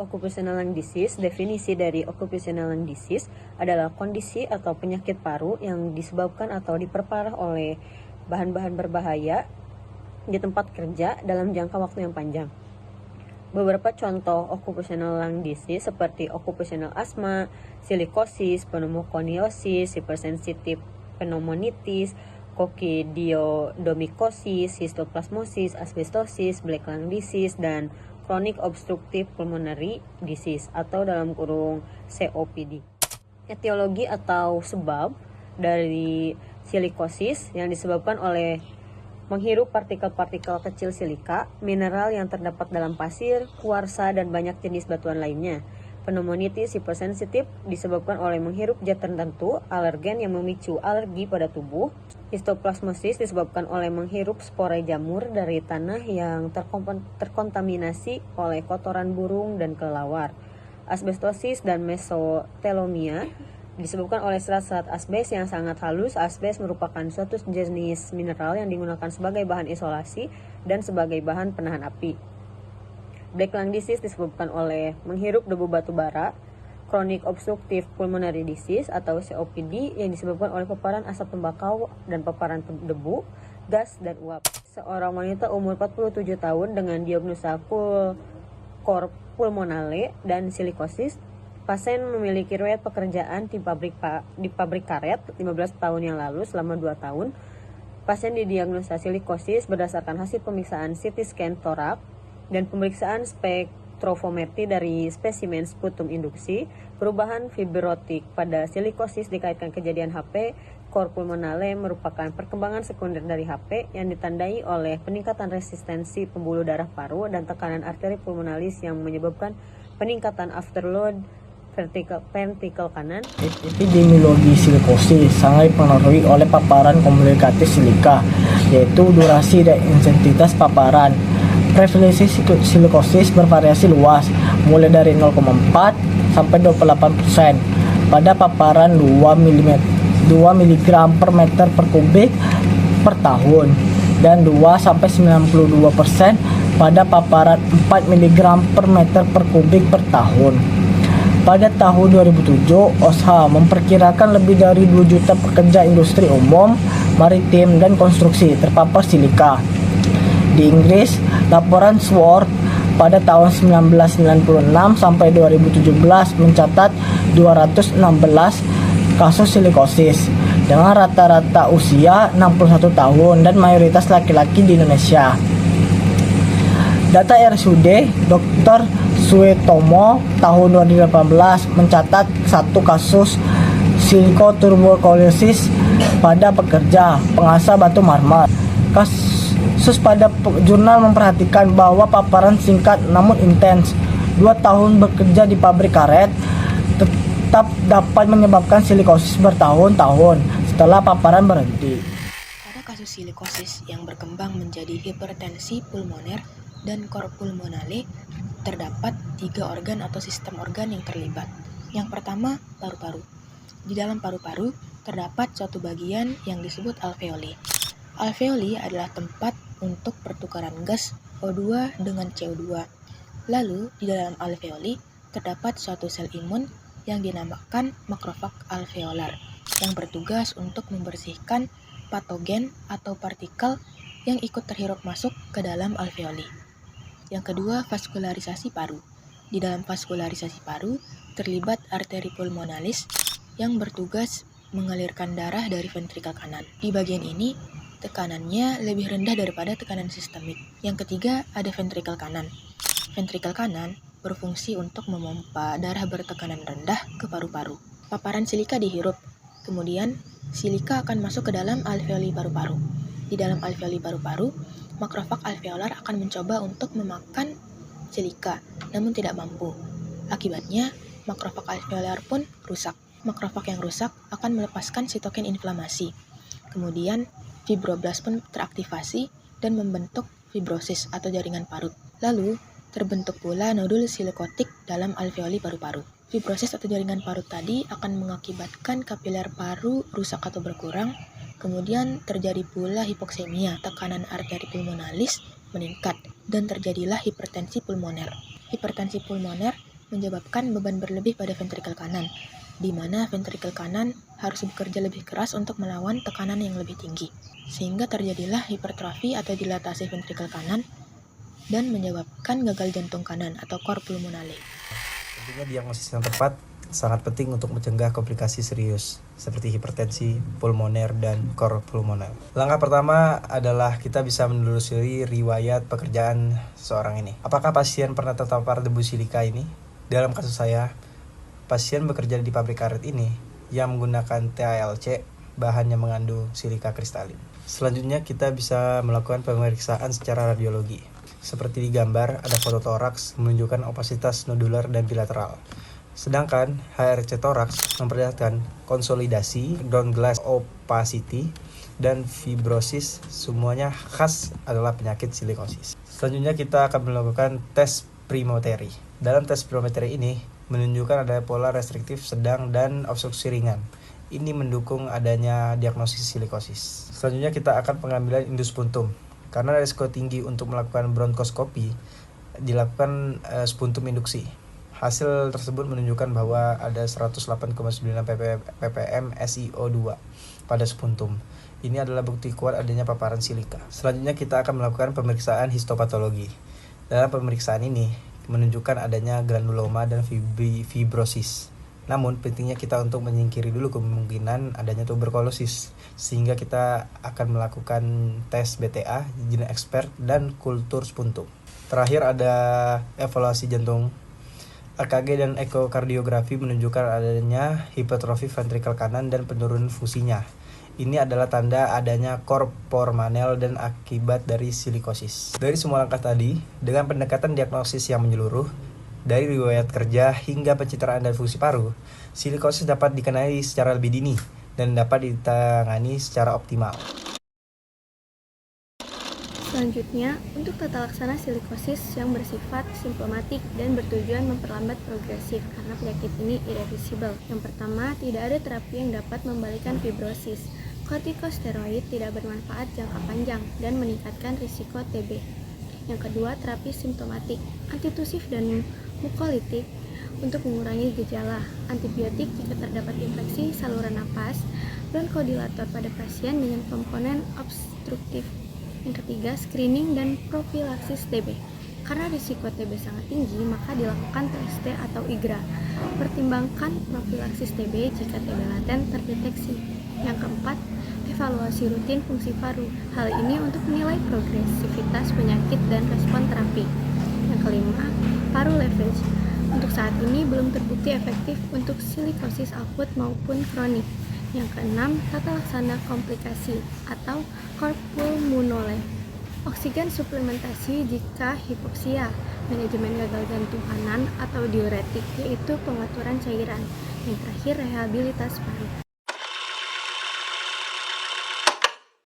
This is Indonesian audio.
Occupational lung disease, definisi dari occupational lung disease adalah kondisi atau penyakit paru yang disebabkan atau diperparah oleh bahan-bahan berbahaya di tempat kerja dalam jangka waktu yang panjang. Beberapa contoh occupational lung disease seperti occupational asthma, silikosis, pneumokoniosis, hypersensitive pneumonitis, kokidiodomikosis, histoplasmosis, asbestosis, black lung disease, dan chronic obstructive pulmonary disease atau dalam kurung COPD. Etiologi atau sebab dari silikosis yang disebabkan oleh menghirup partikel-partikel kecil silika, mineral yang terdapat dalam pasir, kuarsa, dan banyak jenis batuan lainnya. Pneumonitis hipersensitif disebabkan oleh menghirup zat tertentu, alergen yang memicu alergi pada tubuh. Histoplasmosis disebabkan oleh menghirup spora jamur dari tanah yang terkontaminasi oleh kotoran burung dan kelelawar. Asbestosis dan mesotelomia disebabkan oleh serat-serat asbes yang sangat halus. Asbes merupakan suatu jenis mineral yang digunakan sebagai bahan isolasi dan sebagai bahan penahan api. Black lung disease disebabkan oleh menghirup debu batu bara. Chronic obstructive pulmonary disease atau COPD yang disebabkan oleh paparan asap tembakau dan paparan debu, gas, dan uap. Seorang wanita umur 47 tahun dengan diagnosa cor pulmonale dan silikosis. Pasien memiliki riwayat pekerjaan di pabrik karet 15 tahun yang lalu selama 2 tahun. Pasien didiagnosa silikosis berdasarkan hasil pemeriksaan CT scan toraks dan pemeriksaan spektrofometri dari spesimen sputum induksi. Perubahan fibrotik pada silikosis dikaitkan kejadian HP cor pulmonale merupakan perkembangan sekunder dari HP yang ditandai oleh peningkatan resistensi pembuluh darah paru dan tekanan arteri pulmonalis yang menyebabkan peningkatan afterload ventrikel kanan. Epidemiologi silikosis sangat dipengaruhi oleh paparan komunikatif silika, yaitu durasi dan intensitas paparan. Prevalensi silikosis bervariasi luas, mulai dari 0,4 sampai 28% pada paparan 2 mg per meter per kubik per tahun dan 2 sampai 92% pada paparan 4 mg per meter per kubik per tahun. Pada tahun 2007, OSHA memperkirakan lebih dari 2 juta pekerja industri umum, maritim, dan konstruksi terpapar silika. Di Inggris, laporan Sword pada tahun 1996 sampai 2017 mencatat 216 kasus silikosis dengan rata-rata usia 61 tahun dan mayoritas laki-laki di Indonesia. Data RSUD Dr. Suetomo tahun 2018 mencatat 1 kasus silikotuberkulosis pada pekerja pengasah batu marmer. Kasus pada jurnal memperhatikan bahwa paparan singkat namun intens 2 tahun bekerja di pabrik karet tetap dapat menyebabkan silikosis bertahun-tahun setelah paparan berhenti. Pada kasus silikosis yang berkembang menjadi hipertensi pulmoner dan cor pulmonale, terdapat 3 organ atau sistem organ yang terlibat. Yang pertama, paru-paru. Di dalam paru-paru terdapat suatu bagian yang disebut alveoli. Alveoli adalah tempat untuk pertukaran gas O2 dengan CO2. Lalu, di dalam alveoli terdapat suatu sel imun yang dinamakan makrofag alveolar yang bertugas untuk membersihkan patogen atau partikel yang ikut terhirup masuk ke dalam alveoli. Yang kedua, vaskularisasi paru. Di dalam vaskularisasi paru terlibat arteri pulmonalis yang bertugas mengalirkan darah dari ventrikel kanan. Di bagian ini, tekanannya lebih rendah daripada tekanan sistemik. Yang ketiga, ada ventrikel kanan. Ventrikel kanan berfungsi untuk memompa darah bertekanan rendah ke paru-paru. Paparan silika dihirup, kemudian silika akan masuk ke dalam alveoli paru-paru. Di dalam alveoli paru-paru, makrofag alveolar akan mencoba untuk memakan silika, namun tidak mampu. Akibatnya, makrofag alveolar pun rusak. Makrofag yang rusak akan melepaskan sitokin inflamasi. Kemudian, fibroblast pun teraktivasi dan membentuk fibrosis atau jaringan parut. Lalu, terbentuk pula nodul silikotik dalam alveoli paru-paru. Fibrosis atau jaringan parut tadi akan mengakibatkan kapiler paru rusak atau berkurang. Kemudian terjadi pula hipoksemia, tekanan arteri pulmonalis meningkat, dan terjadilah hipertensi pulmoner. Hipertensi pulmoner menyebabkan beban berlebih pada ventrikel kanan, di mana ventrikel kanan harus bekerja lebih keras untuk melawan tekanan yang lebih tinggi, sehingga terjadilah hipertrofi atau dilatasi ventrikel kanan dan menyebabkan gagal jantung kanan atau cor pulmonale. Tentunya diagnosis yang tepat sangat penting untuk mencegah komplikasi serius seperti hipertensi pulmoner dan cor pulmoner. Langkah pertama adalah kita bisa menelusuri riwayat pekerjaan seseorang ini. Apakah pasien pernah terpapar debu silika ini? Dalam kasus saya, pasien bekerja di pabrik karet ini yang menggunakan TALC, bahan yang mengandung silika kristalin. Selanjutnya kita bisa melakukan pemeriksaan secara radiologi. Seperti di gambar, ada foto toraks menunjukkan opasitas nodular dan bilateral. Sedangkan HRC toraks memperlihatkan konsolidasi, ground glass opacity, dan fibrosis, semuanya khas adalah penyakit silikosis. Selanjutnya kita akan melakukan tes Primoteri. Dalam tes Primoteri ini menunjukkan adanya pola restriktif sedang dan obstruksi ringan. Ini mendukung adanya diagnosis silikosis. Selanjutnya kita akan pengambilan indus puntum. Karena risiko tinggi untuk melakukan bronkoskopi, dilakukan spuntum induksi. Hasil tersebut menunjukkan bahwa ada 108,9 ppm SiO2 pada spuntum. Ini adalah bukti kuat adanya paparan silika. Selanjutnya kita akan melakukan pemeriksaan histopatologi. Dalam pemeriksaan ini menunjukkan adanya granuloma dan fibrosis. Namun pentingnya kita untuk menyingkiri dulu kemungkinan adanya tuberkulosis, sehingga kita akan melakukan tes BTA, gene expert, dan kultur spuntum. Terakhir ada evaluasi jantung. EKG dan ekokardiografi menunjukkan adanya hipertrofi ventrikel kanan dan penurunan fungsinya. Ini adalah tanda adanya cor pulmonale dan akibat dari silikosis. Dari semua langkah tadi, dengan pendekatan diagnosis yang menyeluruh, dari riwayat kerja hingga pencitraan dan fungsi paru, silikosis dapat dikenali secara lebih dini dan dapat ditangani secara optimal. Selanjutnya, untuk tata laksana silikosis yang bersifat simptomatik dan bertujuan memperlambat progresif karena penyakit ini irreversible. Yang pertama, tidak ada terapi yang dapat membalikkan fibrosis. Kortikosteroid tidak bermanfaat jangka panjang dan meningkatkan risiko TB. Yang kedua, terapi simptomatik, antitusif dan mukolitik untuk mengurangi gejala, antibiotik jika terdapat infeksi saluran napas, bronkodilator pada pasien dengan komponen obstruktif. Yang ketiga, screening dan profilaksis TB. Karena risiko TB sangat tinggi, maka dilakukan TST atau IGRA. Pertimbangkan profilaksis TB jika TB laten terdeteksi. Yang keempat, evaluasi rutin fungsi paru. Hal ini untuk menilai progresivitas penyakit dan respon terapi. Yang kelima, paru leverage. Untuk saat ini belum terbukti efektif untuk silikosis akut maupun kronik. Yang keenam, tata laksana komplikasi atau cor pulmonale. Oksigen suplementasi jika hipoksia, manajemen gagal jantung kanan atau diuretik, yaitu pengaturan cairan. Yang terakhir, rehabilitas paru.